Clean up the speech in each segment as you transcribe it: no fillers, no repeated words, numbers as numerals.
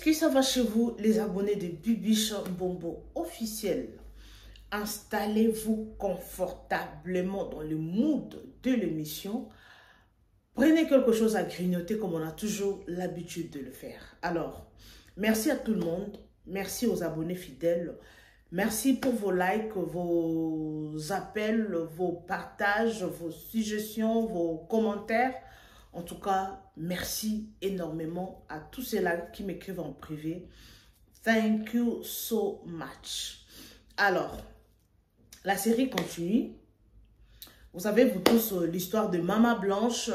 que ça va chez vous, les abonnés de Bibiche Mbombo officiel? Installez-vous confortablement dans le mood de l'émission. Prenez quelque chose à grignoter comme on a toujours l'habitude de le faire. Alors, merci à tout le monde. Merci aux abonnés fidèles. Merci pour vos likes, vos appels, vos partages, vos suggestions, vos commentaires. En tout cas, merci énormément à tous ceux-là qui m'écrivent en privé. Thank you so much. Alors, la série continue. Vous savez, vous tous, l'histoire de Maman Blanche,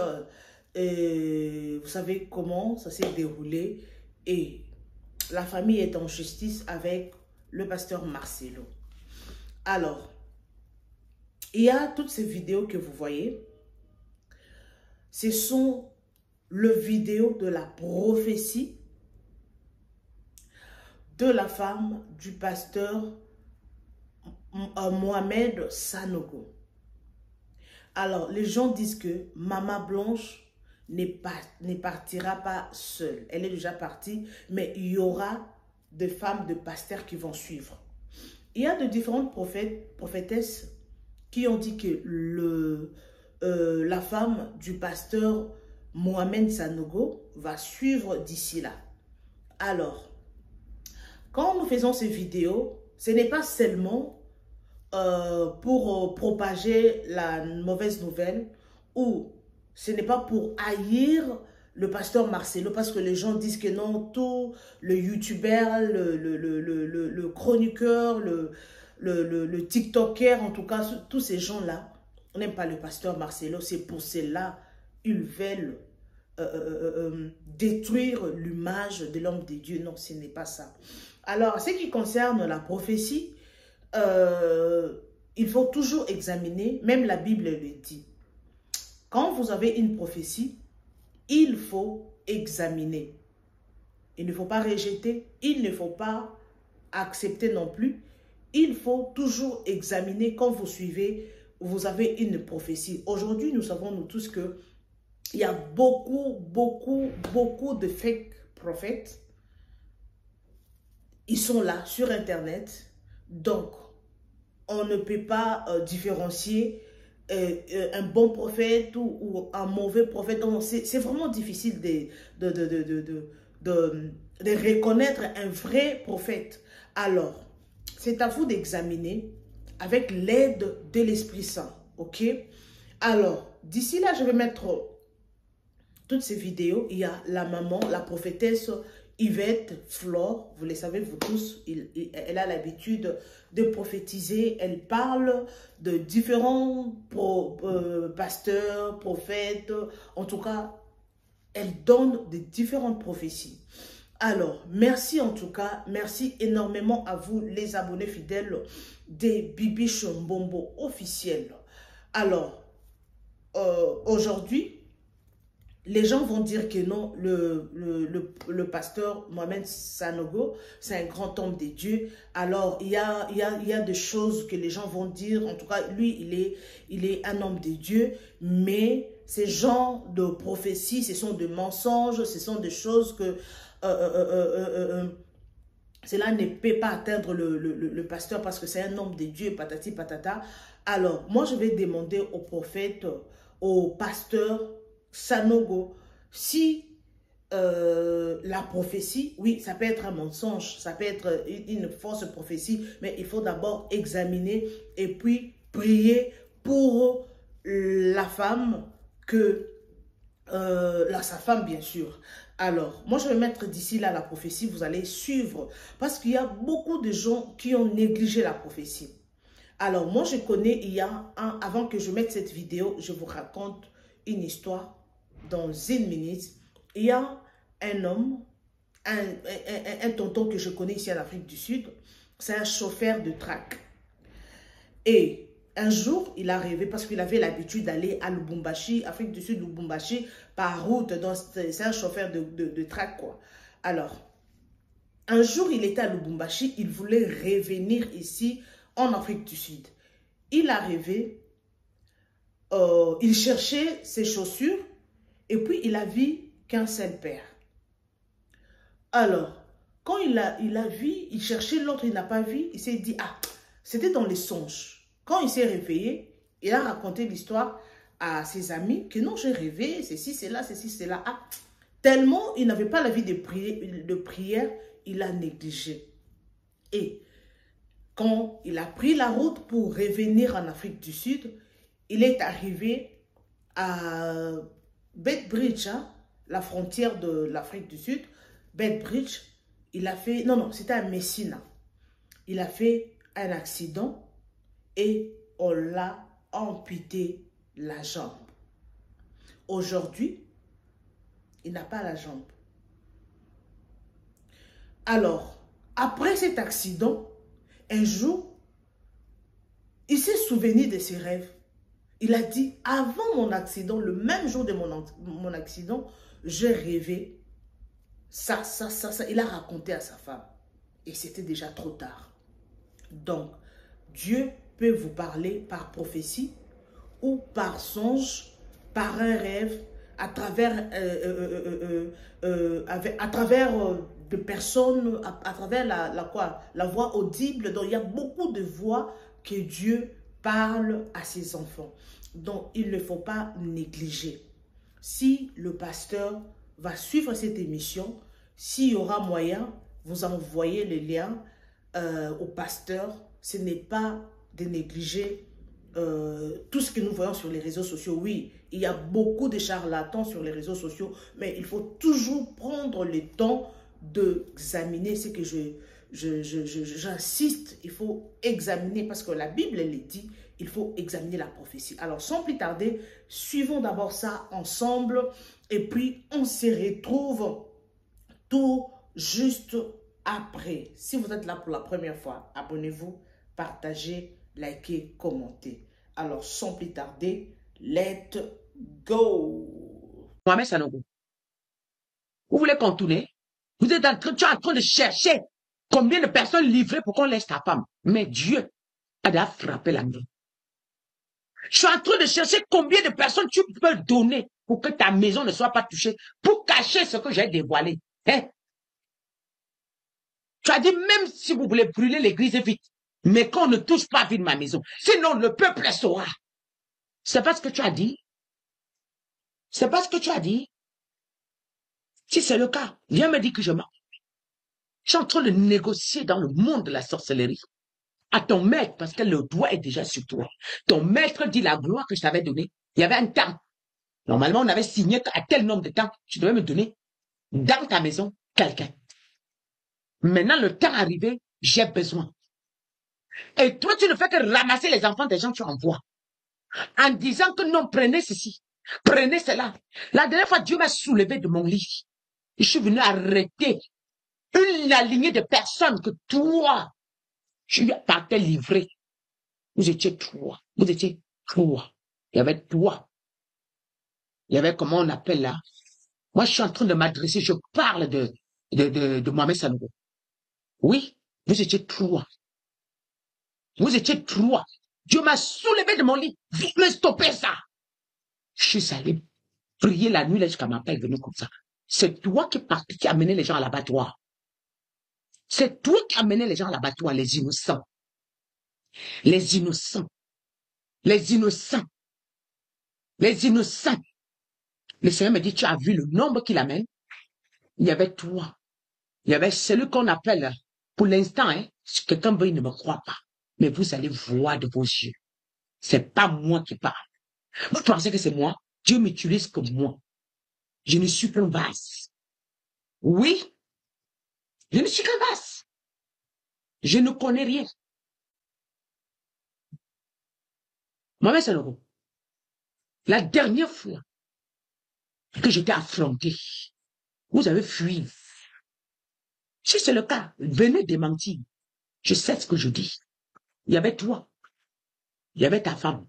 vous savez comment ça s'est déroulé. Et la famille est en justice avec le pasteur Marcelo. Alors, il y a toutes ces vidéos que vous voyez. Ce sont les vidéos de la prophétie de la femme du pasteur Mohamed Sanogo. Alors, les gens disent que Maman Blanche ne partira pas seule. Elle est déjà partie, mais il y aura des femmes de pasteurs qui vont suivre. Il y a de différentes prophétesses qui ont dit que la femme du pasteur Mohamed Sanogo va suivre d'ici là. Alors, quand nous faisons ces vidéos, ce n'est pas seulement pour propager la mauvaise nouvelle ou ce n'est pas pour haïr le pasteur Marcelo parce que les gens disent que non, tout le youtubeur, le chroniqueur, le tiktoker, en tout cas, tous ces gens-là n'aiment pas le pasteur Marcelo. C'est pour cela qu'ils veulent détruire l'image de l'homme de Dieu. Non, ce n'est pas ça. Alors, ce qui concerne la prophétie, il faut toujours examiner, même la Bible le dit. Quand vous avez une prophétie, il faut examiner. Il ne faut pas rejeter, il ne faut pas accepter non plus. Il faut toujours examiner quand vous suivez, vous avez une prophétie. Aujourd'hui, nous savons nous tous que il y a beaucoup de fake prophètes. Ils sont là sur Internet. Donc, on ne peut pas différencier un bon prophète ou un mauvais prophète. C'est vraiment difficile de reconnaître un vrai prophète. Alors, c'est à vous d'examiner avec l'aide de l'Esprit Saint. Ok? Alors, d'ici là, je vais mettre toutes ces vidéos. Il y a la maman, la prophétesse Yvette Flore, vous le savez vous tous, elle a l'habitude de prophétiser. Elle parle de différents pasteurs, prophètes. En tout cas, elle donne de différentes prophéties. Alors, merci en tout cas, merci énormément à vous les abonnés fidèles des Bibiche Mbombo officiels. Alors, aujourd'hui, les gens vont dire que non, le pasteur Mohamed Sanogo, c'est un grand homme de Dieu. Alors, il y a des choses que les gens vont dire. En tout cas, lui, il est un homme de Dieu. Mais ces genres de prophéties, ce sont des mensonges, ce sont des choses que cela ne peut pas atteindre le pasteur parce que c'est un homme de Dieu, patati patata. Alors, moi, je vais demander au prophète, au pasteur Sanogo, si la prophétie, oui, ça peut être un mensonge, ça peut être une fausse prophétie, mais il faut d'abord examiner et puis prier pour la femme, sa femme bien sûr. Alors, moi je vais mettre d'ici là la prophétie, vous allez suivre, parce qu'il y a beaucoup de gens qui ont négligé la prophétie. Alors, moi je connais, avant que je mette cette vidéo, je vous raconte une histoire. Dans une minute, il y a un homme, un tonton que je connais ici en Afrique du Sud, c'est un chauffeur de track. Et un jour, il a rêvé, parce qu'il avait l'habitude d'aller à Lubumbashi, Afrique du Sud, Lubumbashi, par route, c'est un chauffeur de track, quoi. Alors, un jour, il était à Lubumbashi, il voulait revenir ici, en Afrique du Sud. Il a rêvé, il cherchait ses chaussures, et puis, il a vu qu'un seul père. Alors, Quand il a vu, il cherchait l'autre, il n'a pas vu, il s'est dit, ah, c'était dans les songes. Quand il s'est réveillé, il a raconté l'histoire à ses amis, que non, j'ai rêvé, ceci, c'est là, ceci, c'est là. Ah, tellement il n'avait pas la vie de prière, il a négligé. Et quand il a pris la route pour revenir en Afrique du Sud, il est arrivé à Bedbridge, hein, la frontière de l'Afrique du Sud. Bedbridge, il a fait, non, c'était à Messina. Il a fait un accident et on l'a amputé la jambe. Aujourd'hui, il n'a pas la jambe. Alors, après cet accident, un jour, il s'est souvenu de ses rêves. Il a dit, avant mon accident, le même jour de mon accident, j'ai rêvé ça. Il a raconté à sa femme. Et c'était déjà trop tard. Donc, Dieu peut vous parler par prophétie ou par songe, par un rêve, à travers de personnes, à travers la voix audible. Donc, il y a beaucoup de voix que Dieu parle à ses enfants. Donc, il ne faut pas négliger. Si le pasteur va suivre cette émission, s'il y aura moyen, vous envoyez les liens au pasteur. Ce n'est pas de négliger tout ce que nous voyons sur les réseaux sociaux. Oui, il y a beaucoup de charlatans sur les réseaux sociaux, mais il faut toujours prendre le temps d'examiner ce que j'insiste, il faut examiner, parce que la Bible, elle dit, il faut examiner la prophétie. Alors, sans plus tarder, suivons d'abord ça ensemble, et puis on se retrouve tout juste après. Si vous êtes là pour la première fois, abonnez-vous, partagez, likez, commentez. Alors, sans plus tarder, let's go! Mohamed Sanogo, vous voulez contourner? Tu es en train de chercher combien de personnes livrées pour qu'on laisse ta femme. Mais Dieu a déjà frappé la main. Je suis en train de chercher combien de personnes tu peux donner pour que ta maison ne soit pas touchée, pour cacher ce que j'ai dévoilé. Hein? Tu as dit, même si vous voulez brûler l'église vite, mais qu'on ne touche pas vite ma maison. Sinon, le peuple saura. C'est pas ce que tu as dit. C'est pas ce que tu as dit. Si c'est le cas, viens me dire que je mens. Je suis en train de négocier dans le monde de la sorcellerie à ton maître, parce que le doigt est déjà sur toi. Ton maître dit la gloire que je t'avais donnée. Il y avait un temps. Normalement, on avait signé qu'à tel nombre de temps, tu devais me donner dans ta maison quelqu'un. Maintenant, le temps arrivé, j'ai besoin. Et toi, tu ne fais que ramasser les enfants des gens que tu envoies. En disant que non, prenez ceci, prenez cela. La dernière fois, Dieu m'a soulevé de mon lit. Je suis venu arrêter une lignée de personnes que toi, tu partais livré. Vous étiez trois. Vous étiez trois. Il y avait toi. Il y avait, comment on appelle là? Moi, je suis en train de m'adresser, je parle de Mohamed Sanogo. Oui, vous étiez trois. Vous étiez trois. Dieu m'a soulevé de mon lit. Vite me stopper ça. Je suis allé prier la nuit là jusqu'à ma paix venue comme ça. C'est toi qui a amené les gens à l'abattoir. C'est toi qui as amené les gens à l'abattoir, les innocents. Les innocents. Les innocents. Les innocents. Le Seigneur me dit, tu as vu le nombre qu'il amène? Il y avait toi. Il y avait celui qu'on appelle, pour l'instant, hein, si quelqu'un veut, il ne me croit pas. Mais vous allez voir de vos yeux. C'est pas moi qui parle. Vous pensez que c'est moi? Dieu m'utilise comme moi. Je ne suis qu'un vase. Oui, je ne suis qu'un vase. Je ne connais rien. Mohamed Sanogo, la dernière fois que j'étais affronté, vous avez fui. Si c'est le cas, venez démentir. Je sais ce que je dis. Il y avait toi. Il y avait ta femme.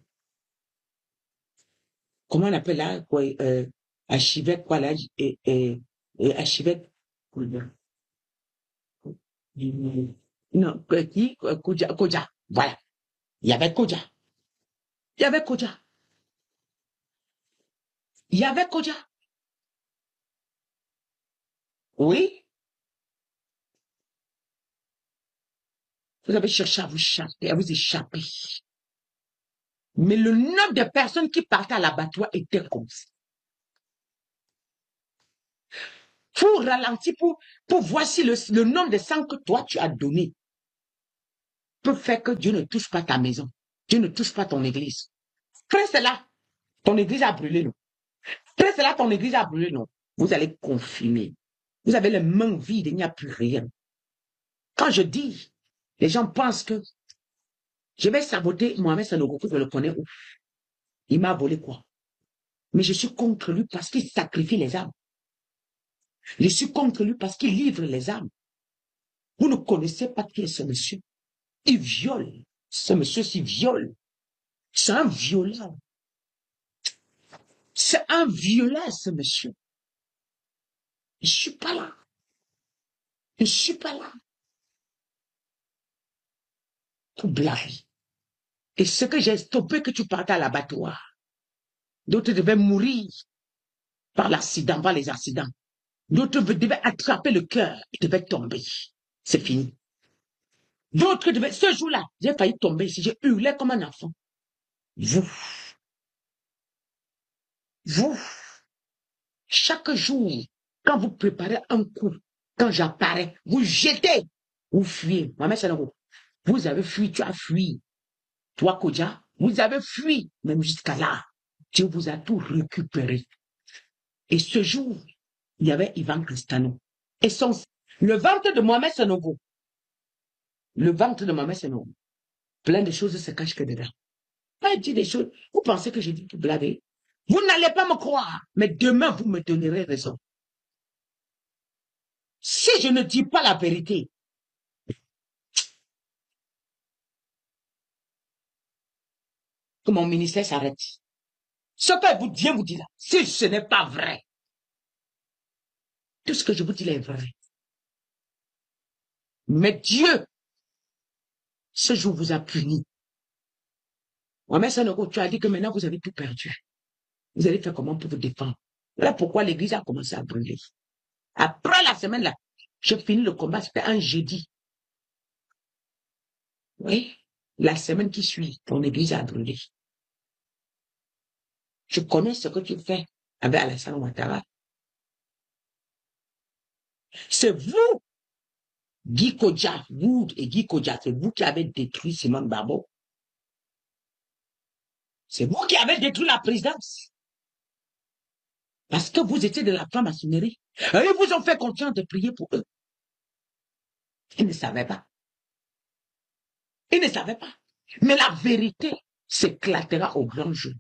Comment on appelle là? Archivette, quoi là? Archivette. Non, qui? Koja. Voilà. Il y avait Koja. Il y avait Koja. Il y avait Koja. Oui. Vous avez cherché à vous échapper. Mais le nombre de personnes qui partaient à l'abattoir était comme ça. Pour ralentir, pour voir si le nombre de sang que toi tu as donné peut faire que Dieu ne touche pas ta maison. Dieu ne touche pas ton église. Après cela, ton église a brûlé, non? Après cela, ton église a brûlé, non? Vous allez confiner. Vous avez les mains vides, il n'y a plus rien. Quand je dis, les gens pensent que je vais saboter Mohamed Sanogo, je le connais où? Il m'a volé quoi? Mais je suis contre lui parce qu'il sacrifie les âmes. Je suis contre lui parce qu'il livre les âmes. Vous ne connaissez pas qui est ce monsieur. Il viole. Ce monsieur-ci viole. C'est un violeur. C'est un violeur, ce monsieur. Je ne suis pas là. Je ne suis pas là. Pour blaguer. Et ce que j'ai stoppé, que tu partais à l'abattoir. D'autres devaient mourir par l'accident, par les accidents. D'autres devaient attraper le cœur et devaient tomber. C'est fini. D'autres devaient, ce jour-là, j'ai failli tomber ici, j'ai hurlé comme un enfant. Vous, chaque jour, quand vous préparez un coup, quand j'apparais, vous jetez, vous fuyez. Ma mère, c'est vous avez fui, tu as fui. Toi, Kodja, vous avez fui, même jusqu'à là. Dieu vous a tout récupéré. Et ce jour, il y avait Ivan Cristano. Et le ventre de Mohamed Sanogo, le ventre de Mohamed Sanogo, plein de choses se cachent que dedans. Pas dit des choses. Vous pensez que j'ai dit tout blaguer? Vous n'allez pas me croire, mais demain, vous me donnerez raison. Si je ne dis pas la vérité, que mon ministère s'arrête. Ce que Dieu vous dit là, si ce n'est pas vrai, tout ce que je vous dis là est vrai. Mais Dieu, ce jour vous a puni. Mohamed Sanogo, tu as dit que maintenant vous avez tout perdu. Vous allez faire comment pour vous défendre? Voilà pourquoi l'église a commencé à brûler. Après la semaine là, j'ai fini le combat, c'était un jeudi. Oui, la semaine qui suit, ton église a brûlé. Je connais ce que tu fais avec Alassane Ouattara. C'est vous, Guy Kodja, vous et Guy Kodja, c'est vous qui avez détruit Simone Babo. C'est vous qui avez détruit la présidence. Parce que vous étiez de la franc-maçonnerie. Et ils vous ont fait confiance de prier pour eux. Ils ne savaient pas. Ils ne savaient pas. Mais la vérité s'éclatera au grand jour.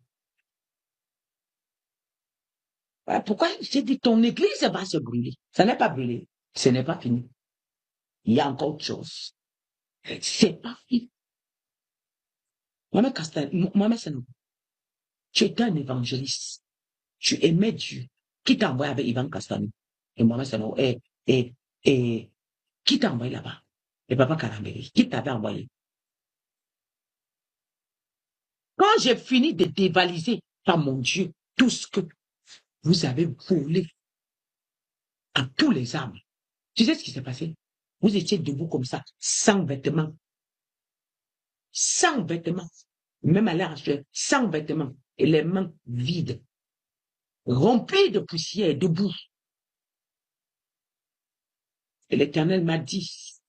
Voilà pourquoi j'ai dit ton église va se brûler. Ça n'est pas brûlé. Ce n'est pas fini. Il y a encore autre chose. C'est pas fini. Mohamed Sanogo, tu étais un évangéliste. Tu aimais Dieu. Qui t'a envoyé avec Ivan Castani? Et Mohamed Sanogo, et qui t'a envoyé là-bas? Et Papa Karambéry, qui t'avait envoyé? Quand j'ai fini de dévaliser, par mon Dieu, tout ce que vous avez volé à tous les âmes, tu sais ce qui s'est passé? Vous étiez debout comme ça, sans vêtements. Sans vêtements. Même à l'air actuel, sans vêtements. Et les mains vides. Remplies de poussière, de boue. Et l'Éternel m'a dit,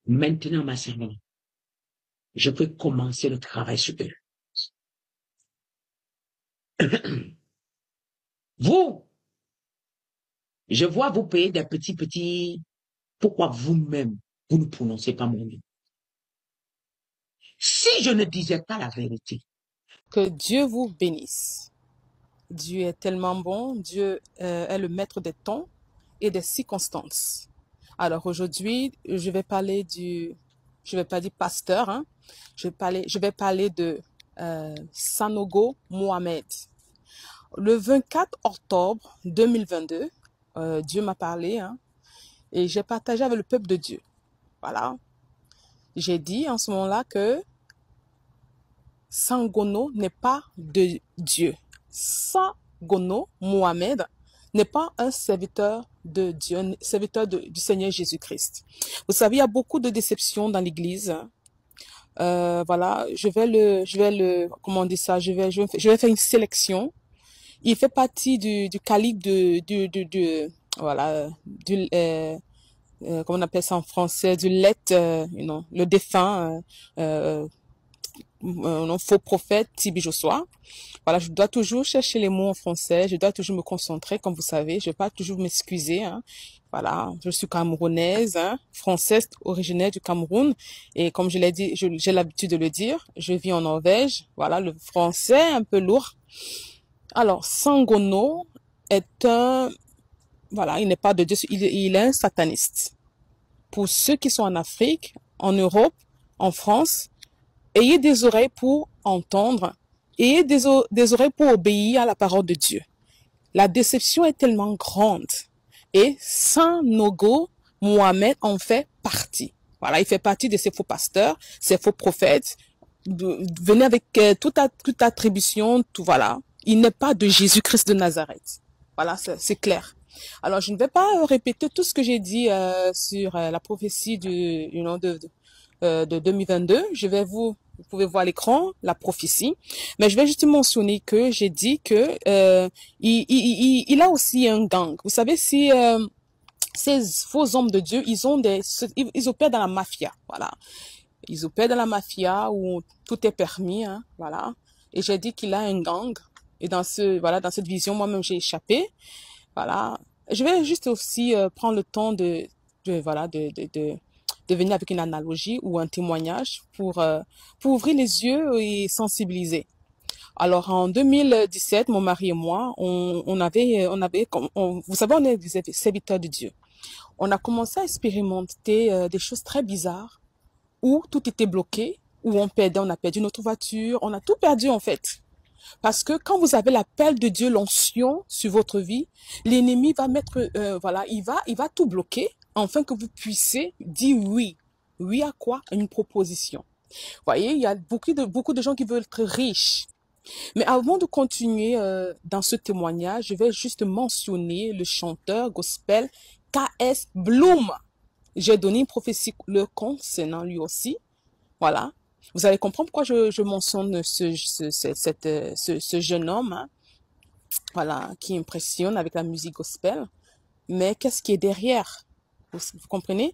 maintenant, ma servante, je peux commencer le travail sur eux. Vous, je vois vous payer des petits. Pourquoi vous-même, vous ne prononcez pas mon nom? Si je ne disais pas la vérité. Que Dieu vous bénisse. Dieu est tellement bon. Dieu est le maître des temps et des circonstances. Alors aujourd'hui, je vais parler je vais pas dire pasteur, hein. Je vais parler de Sanogo Mohamed. Le 24 octobre 2022, Dieu m'a parlé, hein, et j'ai partagé avec le peuple de Dieu. Voilà. J'ai dit en ce moment-là que Sangono n'est pas de Dieu. Sangono Mohamed n'est pas un serviteur de Dieu, un serviteur du Seigneur Jésus-Christ. Vous savez, il y a beaucoup de déceptions dans l'Église. Voilà, comment on dit ça, je vais faire une sélection. Il fait partie du calibre voilà, comment on appelle ça en français, du lait, le défunt, non, faux prophète, Tibi Joshua. Voilà, je dois toujours chercher les mots en français, je dois toujours me concentrer, comme vous savez, je ne vais pas toujours m'excuser, hein. Voilà, je suis camerounaise, hein, française, originaire du Cameroun, et comme je l'ai dit, j'ai l'habitude de le dire, je vis en Norvège, voilà, le français un peu lourd. Alors, Sangono voilà, il n'est pas de Dieu, il est un sataniste. Pour ceux qui sont en Afrique, en Europe, en France, ayez des oreilles pour entendre, ayez des oreilles pour obéir à la parole de Dieu. La déception est tellement grande. Et Sanogo, Mohamed en fait partie. Voilà, il fait partie de ces faux pasteurs, ces faux prophètes. Venez avec toute attribution, tout voilà. Il n'est pas de Jésus-Christ de Nazareth. Voilà, c'est clair. Alors, je ne vais pas répéter tout ce que j'ai dit sur la prophétie de 2022. Vous pouvez voir à l'écran la prophétie, mais je vais juste mentionner que j'ai dit que il a aussi un gang. Vous savez, si ces faux hommes de Dieu, ils opèrent dans la mafia, voilà. Ils opèrent dans la mafia où tout est permis, hein, voilà. Et j'ai dit qu'il a un gang. Et dans cette vision, moi-même, j'ai échappé. Voilà. Je vais juste aussi prendre le temps de venir avec une analogie ou un témoignage pour ouvrir les yeux et sensibiliser. Alors, en 2017, mon mari et moi, vous savez, on est des serviteurs de Dieu. On a commencé à expérimenter des choses très bizarres où tout était bloqué, où on a perdu notre voiture, on a tout perdu en fait. Parce que quand vous avez l'appel de Dieu, l'onction sur votre vie, l'ennemi va mettre, il va tout bloquer, afin que vous puissiez dire oui. Oui à quoi? À une proposition. Vous voyez, il y a beaucoup de gens qui veulent être riches. Mais avant de continuer dans ce témoignage, je vais juste mentionner le chanteur gospel K.S. Bloom. J'ai donné une prophétie le concernant lui aussi. Voilà. Vous allez comprendre pourquoi je mentionne ce jeune homme, hein, voilà, qui impressionne avec la musique gospel. Mais qu'est-ce qui est derrière? Vous comprenez?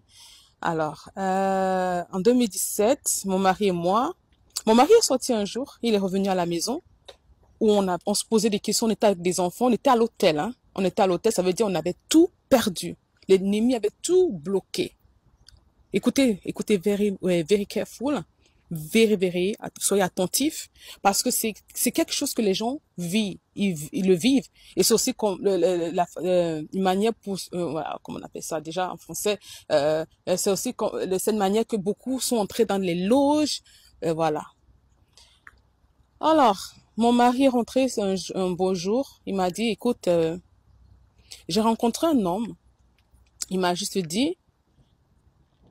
Alors, en 2017, mon mari est sorti un jour, il est revenu à la maison où on se posait des questions, on était avec des enfants, on était à l'hôtel, hein. On était à l'hôtel, ça veut dire on avait tout perdu. L'ennemi avait tout bloqué. Écoutez, very careful, soyez attentifs, parce que c'est quelque chose que les gens vivent, ils le vivent, et c'est aussi comme une manière pour, voilà, comment on appelle ça déjà en français, c'est aussi cette manière que beaucoup sont entrés dans les loges, voilà. Alors, mon mari est rentré un beau jour, il m'a dit, écoute, j'ai rencontré un homme, il m'a juste dit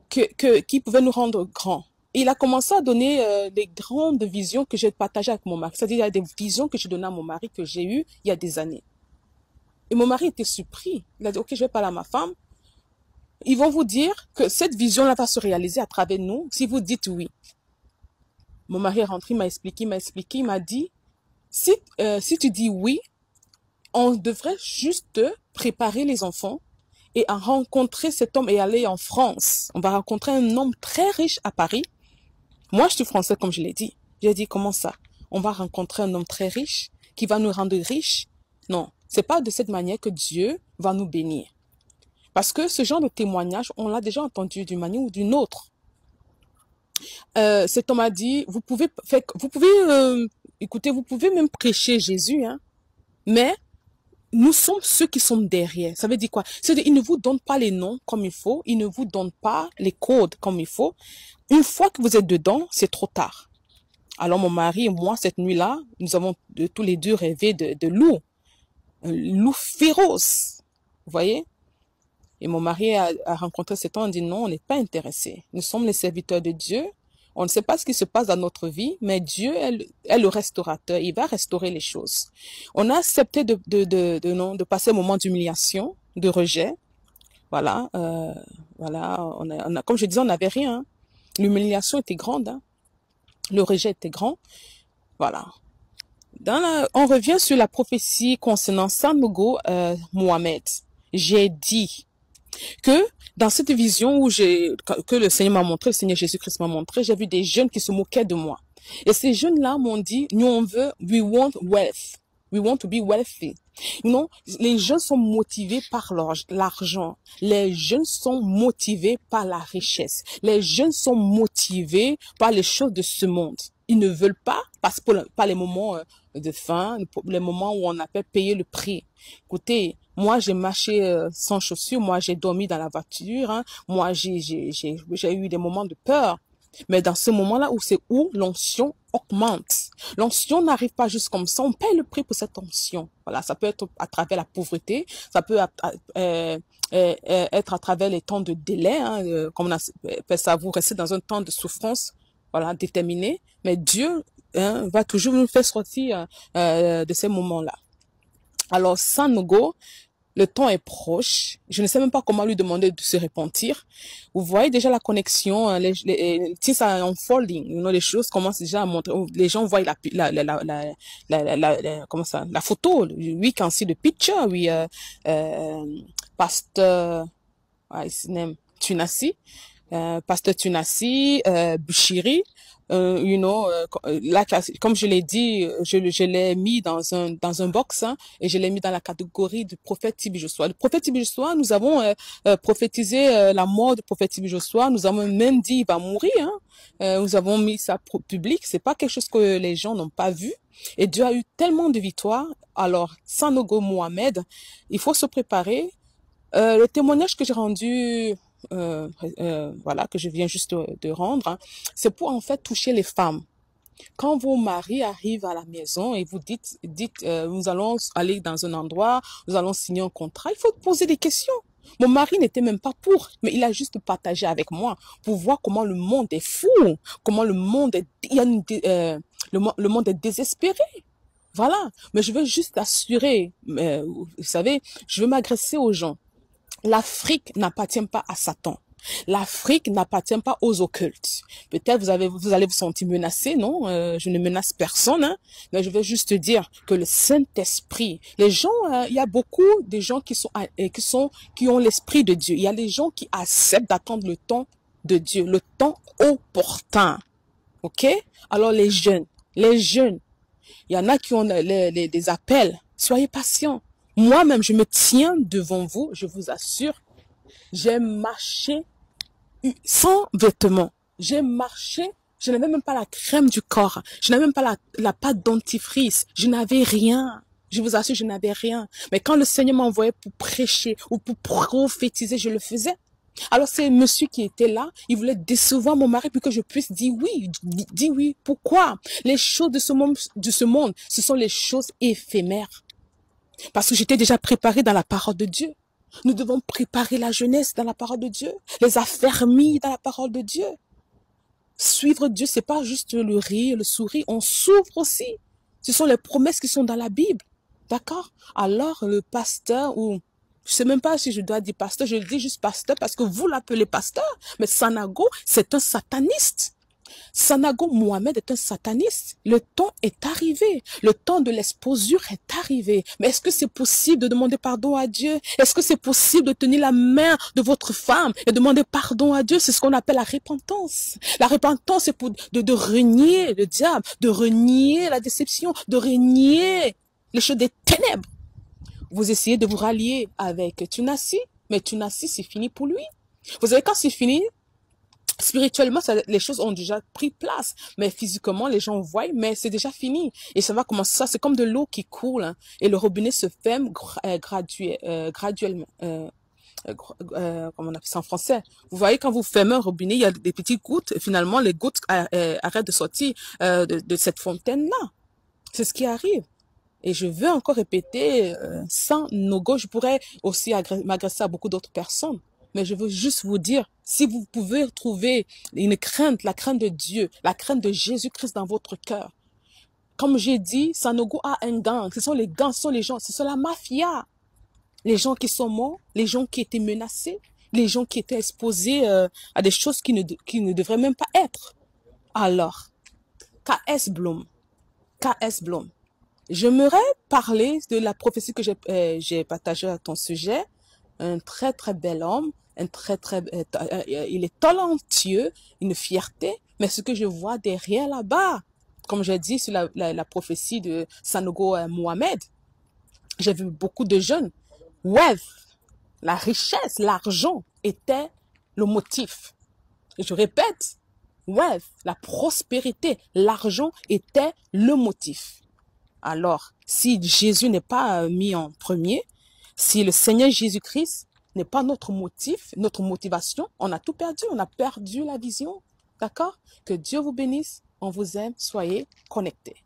qui pouvait nous rendre grands. Et il a commencé à donner des grandes visions que j'ai partagées avec mon mari. C'est-à-dire, il y a des visions que j'ai données à mon mari que j'ai eues il y a des années. Et mon mari était surpris. Il a dit, ok, je vais parler à ma femme. Ils vont vous dire que cette vision-là va se réaliser à travers nous si vous dites oui. Mon mari est rentré, il m'a expliqué, il m'a dit, si tu dis oui, on devrait juste préparer les enfants et à rencontrer cet homme et aller en France. On va rencontrer un homme très riche à Paris. Moi, je suis française, comme je l'ai dit. J'ai dit, comment ça? On va rencontrer un homme très riche qui va nous rendre riches? Non, c'est pas de cette manière que Dieu va nous bénir. Parce que ce genre de témoignage, on l'a déjà entendu d'une manière ou d'une autre. Cet homme a dit, écoutez, vous pouvez même prêcher Jésus, hein, mais nous sommes ceux qui sommes derrière. Ça veut dire quoi? C'est-à-dire, il ne vous donne pas les noms comme il faut, il ne vous donne pas les codes comme il faut. Une fois que vous êtes dedans, c'est trop tard. Alors, mon mari et moi, cette nuit-là, nous avons tous les deux rêvé de loup. Un loup féroce. Vous voyez? Et mon mari a rencontré cet homme, on dit non, on n'est pas intéressé. Nous sommes les serviteurs de Dieu. On ne sait pas ce qui se passe dans notre vie, mais Dieu est le restaurateur. Il va restaurer les choses. On a accepté de passer un moment d'humiliation, de rejet. Voilà, voilà. Comme je disais, on n'avait rien. L'humiliation était grande. Hein. Le rejet était grand. Voilà. On revient sur la prophétie concernant Sanogo Mohamed. J'ai dit que dans cette vision que le Seigneur m'a montré, le Seigneur Jésus-Christ m'a montré, j'ai vu des jeunes qui se moquaient de moi. Et ces jeunes-là m'ont dit, nous on veut, we want wealth. We want to be wealthy. Non, les jeunes sont motivés par l'argent. Les jeunes sont motivés par la richesse. Les jeunes sont motivés par les choses de ce monde. Ils ne veulent pas, parce que par les moments de faim, les moments où on a payé le prix. Écoutez, moi j'ai marché sans chaussures, moi j'ai dormi dans la voiture, hein. Moi j'ai eu des moments de peur. Mais dans ce moment-là c'est où l'onction augmente. L'onction n'arrive pas juste comme ça, on paye le prix pour cette onction. Voilà, ça peut être à travers la pauvreté, ça peut être à travers les temps de délai, hein, comme on appelle ça, vous restez dans un temps de souffrance, voilà, déterminé. Mais Dieu va toujours nous faire sortir de ces moments-là. Alors, Sanogo, le temps est proche. Je ne sais même pas comment lui demander de se repentir. Vous voyez déjà la connexion, les things are unfolding. Les choses commencent déjà à montrer. Les gens voient comment ça, la photo. We can see the picture. Pasteur, his name, Tunasi, Pasteur Tunasi, Bushiri. Là, comme je l'ai dit, je l'ai mis dans un box, hein, et je l'ai mis dans la catégorie du prophète Tibi Joshua. Le prophète Tibi Joshua, nous avons prophétisé la mort du prophète Tibi Joshua. Nous avons même dit il va mourir. Hein. Nous avons mis ça public. C'est pas quelque chose que les gens n'ont pas vu. Et Dieu a eu tellement de victoires. Alors, Sanogo Mohamed, il faut se préparer. Le témoignage que j'ai rendu voilà, que je viens juste de rendre, hein, c'est pour en fait toucher les femmes. Quand vos maris arrivent à la maison et vous dites nous allons aller dans un endroit, nous allons signer un contrat, il faut poser des questions. Mon mari n'était même pas pour, mais il a juste partagé avec moi pour voir comment le monde est fou, comment le monde est, le monde est désespéré. Voilà, mais je veux juste assurer, vous savez, je veux m'adresser aux gens. L'Afrique n'appartient pas à Satan. L'Afrique n'appartient pas aux occultes. Peut-être vous allez vous sentir menacé, non? Je ne menace personne, hein, mais je veux juste dire que le Saint-Esprit, les gens, il y a beaucoup de gens qui ont l'Esprit de Dieu. Il y a des gens qui acceptent d'attendre le temps de Dieu, le temps opportun. Ok? Alors les jeunes, il y en a qui ont des appels. Soyez patients. Moi-même, je me tiens devant vous, je vous assure, j'ai marché sans vêtements. J'ai marché, je n'avais même pas la crème du corps, je n'avais même pas la pâte dentifrice, je n'avais rien. Je vous assure, je n'avais rien. Mais quand le Seigneur m'envoyait pour prêcher ou pour prophétiser, je le faisais. Alors c'est monsieur qui était là, il voulait décevoir mon mari pour que je puisse dire oui. Dis oui. Pourquoi? Les choses de ce monde, ce sont les choses éphémères. Parce que j'étais déjà préparée dans la parole de Dieu. Nous devons préparer la jeunesse dans la parole de Dieu, les affermis dans la parole de Dieu. Suivre Dieu, c'est pas juste le rire, le sourire, on souffre aussi. Ce sont les promesses qui sont dans la Bible. D'accord? Alors le pasteur, ou je sais même pas si je dois dire pasteur, je le dis juste pasteur parce que vous l'appelez pasteur, mais Sanogo, c'est un sataniste. Sanogo Mohamed est un sataniste. Le temps est arrivé. Le temps de l'exposure est arrivé. Mais est-ce que c'est possible de demander pardon à Dieu? Est-ce que c'est possible de tenir la main de votre femme et demander pardon à Dieu? C'est ce qu'on appelle la repentance. La repentance, c'est pour de renier le diable, de renier la déception, de renier les choses des ténèbres. Vous essayez de vous rallier avec Tunasi, mais Tunasi, c'est fini pour lui. Vous savez, quand c'est fini, spirituellement, les choses ont déjà pris place, mais physiquement, les gens voient, mais c'est déjà fini. Et ça va commencer ça, c'est comme de l'eau qui coule, hein, et le robinet se ferme graduellement. Comment on appelle ça en français? Vous voyez, quand vous fermez un robinet, il y a des petites gouttes, et finalement, les gouttes arrêtent de sortir de cette fontaine-là. C'est ce qui arrive. Et je veux encore répéter, Sanogo, je pourrais aussi m'agresser à beaucoup d'autres personnes. Mais je veux juste vous dire, si vous pouvez trouver une crainte, la crainte de Dieu, la crainte de Jésus-Christ dans votre cœur. Comme j'ai dit, Sanogo a un gang. Ce sont les gangs, ce sont les gens, ce sont la mafia. Les gens qui sont morts, les gens qui étaient menacés, les gens qui étaient exposés à des choses qui ne devraient même pas être. Alors, K.S. Bloom. K.S. Bloom. J'aimerais parler de la prophétie que j'ai partagée à ton sujet. Un très, très bel homme. Il est talentueux, une fierté. Mais ce que je vois derrière là-bas, comme j'ai dit sur la prophétie de Sanogo Mohamed, j'ai vu beaucoup de jeunes. Wealth, la richesse, l'argent était le motif. Et je répète, wealth, la prospérité, l'argent était le motif. Alors, si Jésus n'est pas mis en premier, si le Seigneur Jésus-Christ n'est pas notre motif, notre motivation, on a tout perdu, on a perdu la vision. D'accord? Que Dieu vous bénisse, on vous aime, soyez connectés.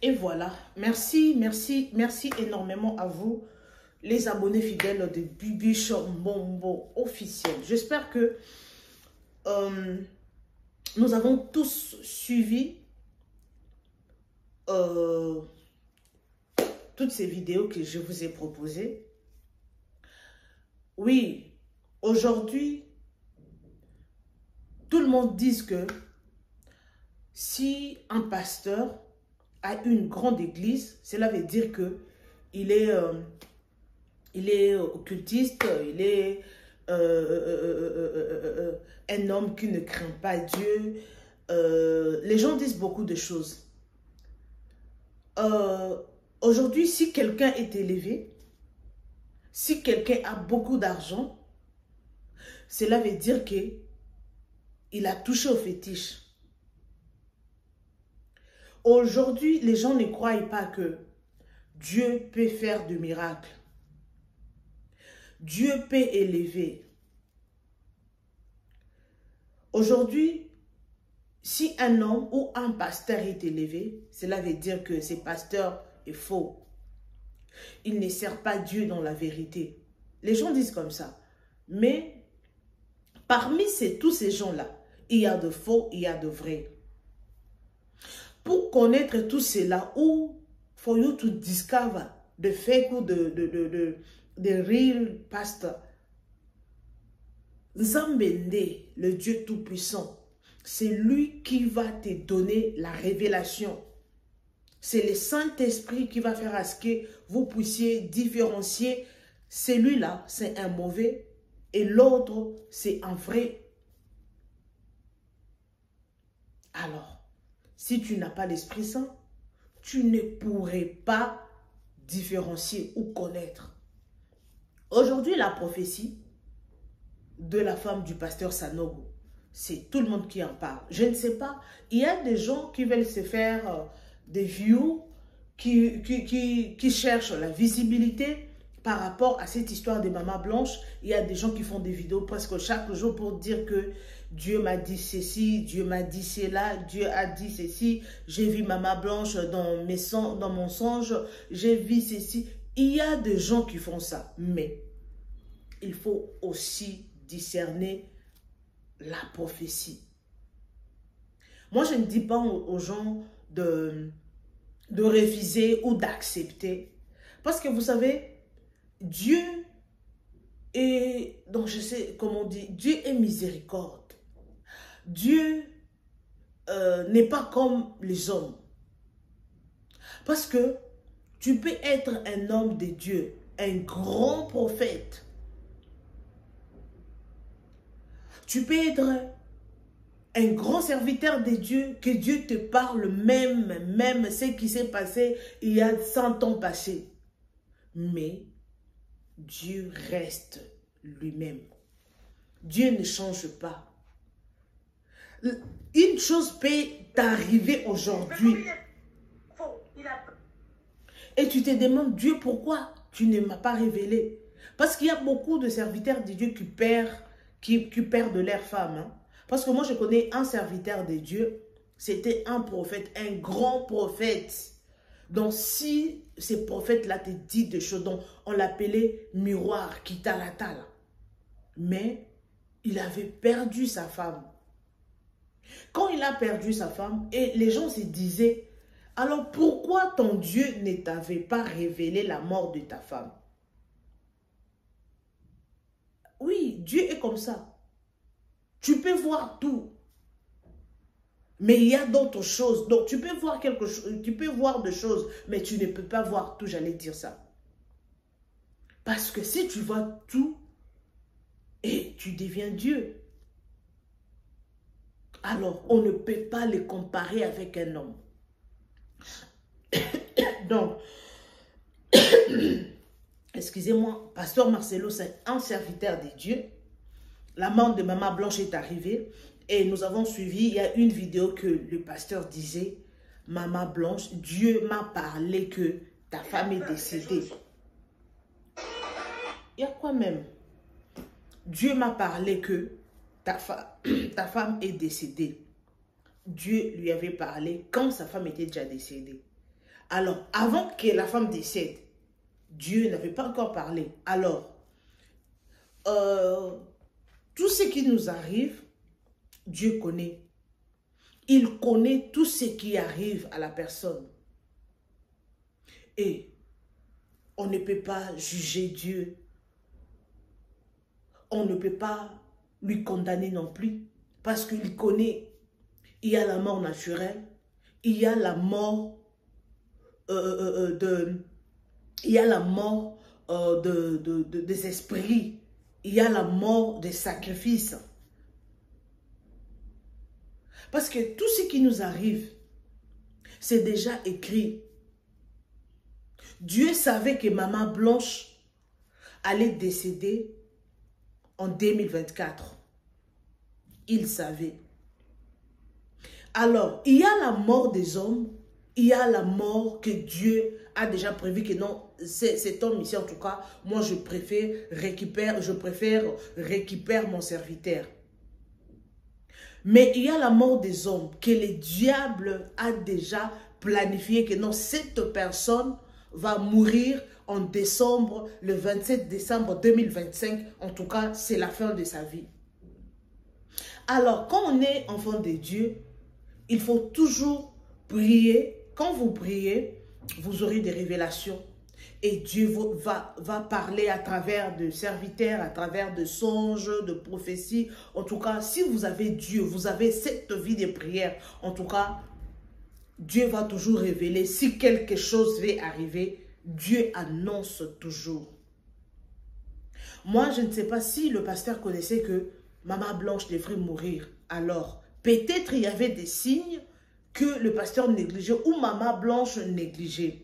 Et voilà, merci, merci, merci énormément à vous, les abonnés fidèles de Bibi Show Mbombo officiel. J'espère que nous avons tous suivi toutes ces vidéos que je vous ai proposées. Oui, aujourd'hui, tout le monde dit que si un pasteur a une grande église, cela veut dire que il est occultiste, il est un homme qui ne craint pas Dieu. Les gens disent beaucoup de choses. Aujourd'hui, si quelqu'un est élevé, si quelqu'un a beaucoup d'argent, cela veut dire qu'il a touché au fétiche. Aujourd'hui, les gens ne croient pas que Dieu peut faire de miracles. Dieu peut élever. Aujourd'hui, si un homme ou un pasteur est élevé, cela veut dire que ce pasteur est faux. Il ne sert pas Dieu dans la vérité. Les gens disent comme ça. Mais parmi tous ces gens-là, il y a de faux, il y a de vrais. Pour connaître tout cela, ou for you to discover the fake ou the real pastor, Nzambende, le Dieu Tout-Puissant, c'est lui qui va te donner la révélation. C'est le Saint-Esprit qui va faire à ce que vous puissiez différencier celui-là, c'est un mauvais, et l'autre, c'est un vrai. Alors, si tu n'as pas l'Esprit Saint, tu ne pourrais pas différencier ou connaître. Aujourd'hui, la prophétie de la femme du pasteur Sanogo, c'est tout le monde qui en parle. Je ne sais pas, il y a des gens qui veulent se faire des views, qui cherchent la visibilité par rapport à cette histoire des mamans blanches. Il y a des gens qui font des vidéos presque chaque jour pour dire que Dieu m'a dit ceci, Dieu m'a dit cela, Dieu a dit ceci, j'ai vu maman blanche dans mon songe, j'ai vu ceci. Il y a des gens qui font ça, mais il faut aussi discerner la prophétie. Moi, je ne dis pas aux gens de refuser ou d'accepter. Parce que vous savez, Dieu est, donc je sais comment on dit, Dieu est miséricorde. Dieu n'est pas comme les hommes. Parce que tu peux être un homme de Dieu, un grand prophète. Tu peux être un grand serviteur de Dieu, que Dieu te parle même ce qui s'est passé il y a 100 ans passés. Mais Dieu reste lui-même. Dieu ne change pas. Une chose peut t'arriver aujourd'hui. Et tu te demandes, Dieu, pourquoi tu ne m'as pas révélé? Parce qu'il y a beaucoup de serviteurs de Dieu qui perdent leur femme. Hein? Parce que moi, je connais un serviteur de Dieu. C'était un prophète, un grand prophète. Donc, si ces prophètes-là te disent des choses, donc on l'appelait miroir, Kitalatala. Mais il avait perdu sa femme. Quand il a perdu sa femme, et les gens se disaient, alors pourquoi ton Dieu ne t'avait pas révélé la mort de ta femme? Oui, Dieu est comme ça. Tu peux voir tout. Mais il y a d'autres choses. Donc, tu peux voir quelque chose, tu peux voir des choses, mais tu ne peux pas voir tout, j'allais dire ça. Parce que si tu vois tout, et tu deviens Dieu. Alors, on ne peut pas les comparer avec un homme. Donc, excusez-moi, Pasteur Marcelo, c'est un serviteur de Dieu. La mort de Maman Blanche est arrivée et nous avons suivi, il y a une vidéo que le pasteur disait, Maman Blanche, Dieu m'a parlé que ta femme est décédée. Il y a quoi même? Dieu m'a parlé que ta femme est décédée. Dieu lui avait parlé quand sa femme était déjà décédée. Alors, avant que la femme décède, Dieu n'avait pas encore parlé. Alors, tout ce qui nous arrive, Dieu connaît. Il connaît tout ce qui arrive à la personne. Et on ne peut pas juger Dieu. On ne peut pas lui condamner non plus. Parce qu'il connaît. Il y a la mort naturelle. Il y a la mort il y a la mort des esprits. Il y a la mort des sacrifices. Parce que tout ce qui nous arrive, c'est déjà écrit. Dieu savait que Maman Blanche allait décéder en 2024. Il savait. Alors, il y a la mort des hommes, il y a la mort que Dieu a déjà prévu que non, cet homme ici, en tout cas, moi je préfère récupérer mon serviteur. Mais il y a la mort des hommes que le diable a déjà planifié que non, cette personne va mourir en décembre, le 27 décembre 2025. En tout cas, c'est la fin de sa vie. Alors, quand on est enfant de Dieu, il faut toujours prier. Quand vous priez, vous aurez des révélations. Et Dieu va parler à travers de serviteurs, à travers de songes, de prophéties. En tout cas, si vous avez Dieu, vous avez cette vie de prière. En tout cas, Dieu va toujours révéler. Si quelque chose va arriver, Dieu annonce toujours. Moi, je ne sais pas si le pasteur connaissait que Maman Blanche devrait mourir. Alors, peut-être il y avait des signes que le pasteur négligeait ou Maman Blanche négligeait.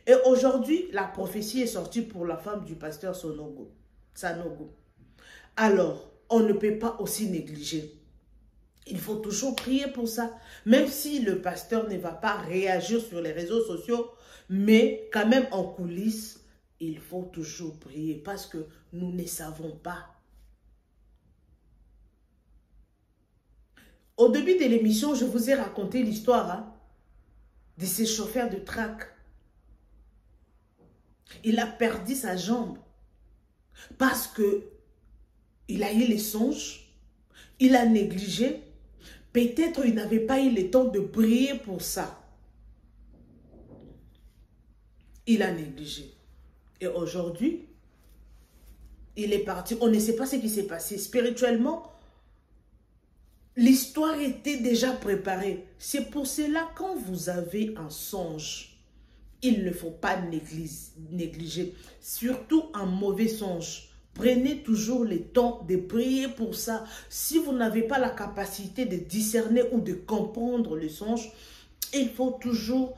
Et aujourd'hui, la prophétie est sortie pour la femme du pasteur Sanogo. Alors, on ne peut pas aussi négliger. Il faut toujours prier pour ça. Même si le pasteur ne va pas réagir sur les réseaux sociaux, mais quand même en coulisses, il faut toujours prier parce que nous ne savons pas. Au début de l'émission, je vous ai raconté l'histoire de ces chauffeurs de track. Il a perdu sa jambe parce que il a eu les songes, il a négligé. Peut-être il n'avait pas eu le temps de prier pour ça. Il a négligé. Et aujourd'hui, il est parti. On ne sait pas ce qui s'est passé. Spirituellement, l'histoire était déjà préparée. C'est pour cela, quand vous avez un songe, il ne faut pas négliger. Surtout un mauvais songe. Prenez toujours le temps de prier pour ça. Si vous n'avez pas la capacité de discerner ou de comprendre le songe, il faut toujours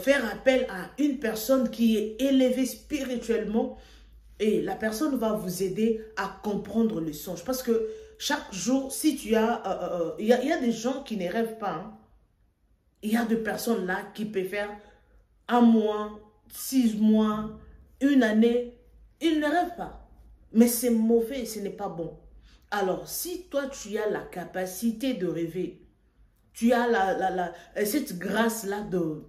faire appel à une personne qui est élevée spirituellement et la personne va vous aider à comprendre le songe. Parce que chaque jour, si tu as... il y a des gens qui ne rêvent pas. Hein. Il y a des personnes là qui peuvent faire 1 mois, 6 mois, 1 année. Ils ne rêvent pas. Mais c'est mauvais, ce n'est pas bon. Alors, si toi, tu as la capacité de rêver, tu as cette grâce-là de...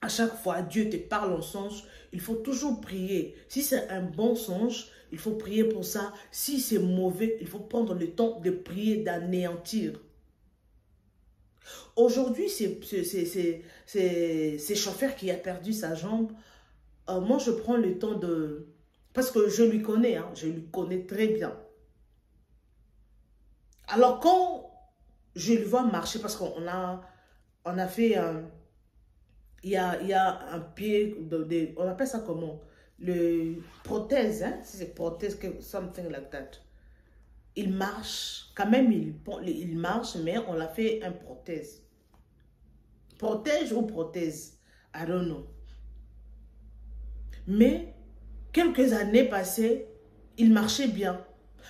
À chaque fois, Dieu te parle en songe, il faut toujours prier. Si c'est un bon songe, il faut prier pour ça. Si c'est mauvais, il faut prendre le temps de prier, d'anéantir. Aujourd'hui, c'est chauffeur qui a perdu sa jambe. Moi, je prends le temps de... Parce que je lui connais, hein, je lui connais très bien. Alors, quand je le vois marcher parce qu'on a fait un... Il y a un pied, on appelle ça comment? Le prothèse, hein? Si c'est prothèse, something like that. Il marche, quand même, il marche, mais on l'a fait un prothèse. Protège ou prothèse? I don't know. Mais, quelques années passées, il marchait bien.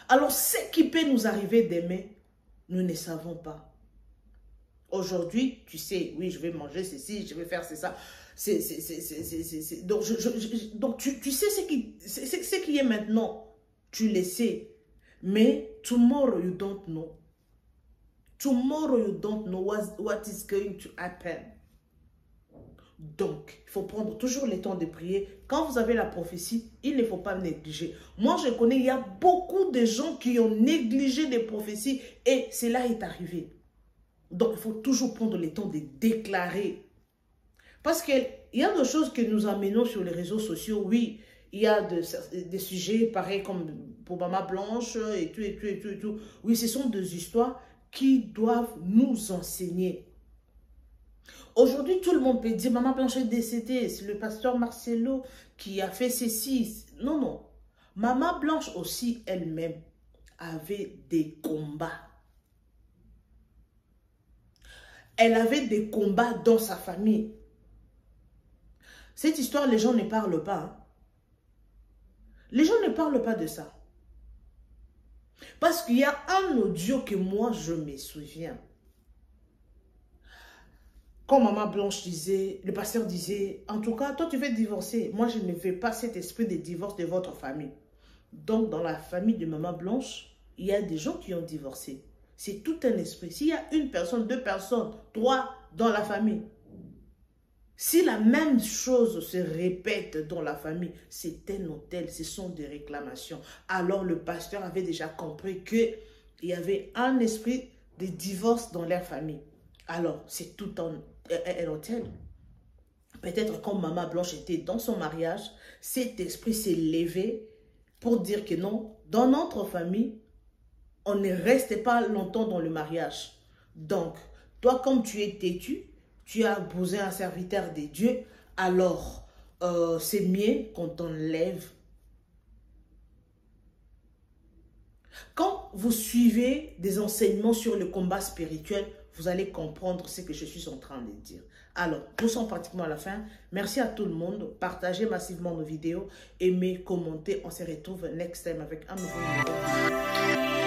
Alors, ce qui peut nous arriver demain, nous ne savons pas. Aujourd'hui, tu sais, oui, je vais manger ceci, je vais faire ça. Donc, tu sais ce qui est maintenant. Tu le sais. Mais, tomorrow, you don't know. Tomorrow, you don't know what is going to happen. Donc, il faut prendre toujours le temps de prier. Quand vous avez la prophétie, il ne faut pas négliger. Moi, je connais, il y a beaucoup de gens qui ont négligé des prophéties et cela est arrivé. Donc, il faut toujours prendre le temps de déclarer. Parce qu'il y a des choses que nous amenons sur les réseaux sociaux. Oui, il y a des sujets pareils comme pour Maman Blanche et tout. Oui, ce sont des histoires qui doivent nous enseigner. Aujourd'hui, tout le monde peut dire, Maman Blanche est décédée, c'est le pasteur Marcelo qui a fait ceci. Non, non. Maman Blanche aussi, elle-même, avait des combats. Elle avait des combats dans sa famille. Cette histoire, les gens ne parlent pas. Hein. Les gens ne parlent pas de ça. Parce qu'il y a un audio que moi, je me souviens. Quand Maman Blanche disait, le pasteur disait, en tout cas, toi tu veux divorcer. Moi, je ne veux pas cet esprit de divorce de votre famille. Donc, dans la famille de Maman Blanche, il y a des gens qui ont divorcé. C'est tout un esprit. S'il y a une personne, deux personnes, trois dans la famille, si la même chose se répète dans la famille, c'est un hôtel, ce sont des réclamations. Alors, le pasteur avait déjà compris qu'il y avait un esprit de divorce dans leur famille. Alors, c'est tout un hôtel. Peut-être quand Maman Blanche était dans son mariage, cet esprit s'est levé pour dire que non, dans notre famille, on ne reste pas longtemps dans le mariage. Donc, toi, comme tu es têtu, tu as posé un serviteur de Dieu, alors c'est mieux qu'on t'enlève. Quand vous suivez des enseignements sur le combat spirituel, vous allez comprendre ce que je suis en train de dire. Alors, nous sommes pratiquement à la fin. Merci à tout le monde. Partagez massivement nos vidéos. Aimez, commentez. On se retrouve next time avec un nouveau vidéo.